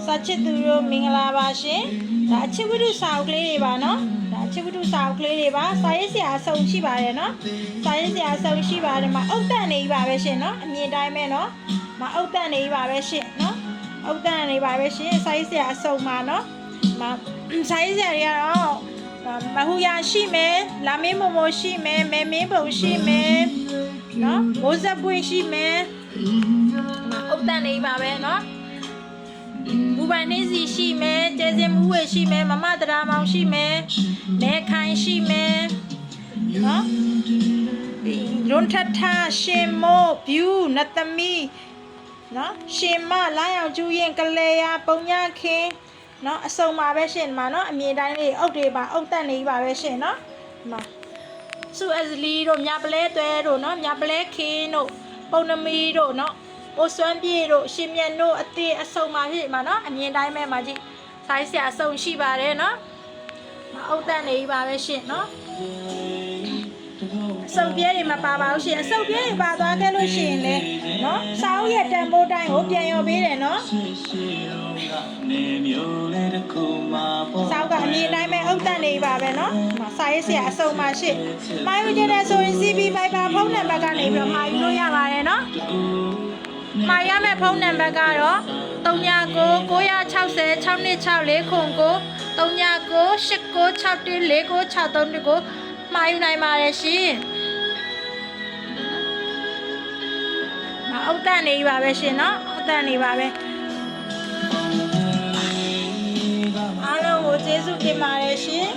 စာချစ်သူတို့မင်္ဂလာပါရှင်ဒါအချစ်ဝတ္ထုစာအုပ်ကလေးတွေပါနော်ဒါအချစ်ဝတ္ထုစာအုပ်ကလေးတွေပါစာရေးဆရာအဆုံရှိပါတယ်နော်စာရေးဆရာအဆုံရှိပါတယ်မှာအုတ်တန်နေပါပဲရှင်နော်အမြင်တိုင်းပဲနော်မှာအုတ်တန်နေပါပဲရှင်နော်အုတ်တန်နေပါပဲရှင်စာရေးဆရာအဆုံမှာနော်မှာစာရေးဆရာတွေကတော့မဟူရရှိမယ်လာမင်းမမိုရှိမယ်မဲမင်းပုံရှိမယ်နော်မိုးဆက်ပွေရှိမယ်မှာအုတ်တန်နေပါပဲနော်ဘူပိုင်နေစီရှိမယ်ကျဲစင်မူဝေရှိမယ်မမတရာမောင်ရှိမယ်မဲခိုင်ရှိမယ်နော်လွန်ထထရှင်မိုးဗျူနတ်သမီးနော်ရှင်မလာရောက်ကျူရင်ကလေးရပုံညခင်နော်အစုံပါပဲရှင်မှာနော်အမြင်တိုင်းလေးအုတ်တွေပါအုတ်တက်နေပါပဲရှင်နော်မှာစုအစလီတို့မြပလဲသွဲတို့နော်မြပလဲခင်းတို့ပုံနမီတို့နော်ပိုစွမ်းပြေတို့ရှင်မြတ်တို့အသေးအဆုံပါဖြစ်မှာနော်အမြင်တိုင်းပဲမှာကြည့်ဆိုင်းဆရာအဆုံရှိပါတယ်နော်မအုတ်တန်နေပါပဲရှင်နော်အစုပ်ပြဲတွေမပါပါဘူးရှင်အစုပ်ပြဲတွေပါသွားခဲ့လို့ရှိရင်လေနော်စာအုပ်ရဲ့တန်ဖိုးတိုင်းကိုပြန်ရောပေးတယ်နော်စာအုပ်ကအမြင်တိုင်းပဲအုတ်တန်နေပါပဲနော်စာရေးဆရာအဆုံပါရှင်မှာယူကြတဲ့ဆိုရင် CB ပိုက်ပါဖုန်းနံပါတ်ကနေပြီးတော့မှာယူလို့ရပါတယ်နော်မှာရမယ့်ဖုန်းနံပါတ်ကတော့39 960 626 409 39 8961 4963ကိုမှာယူနိုင်ပါတယ်ရှင်အုတ်တန်နေပါပဲရှင်နော်အုတ်တန်နေပါပဲအားလုံးကိုကျေးဇူးတင်ပါတယ်ရှင်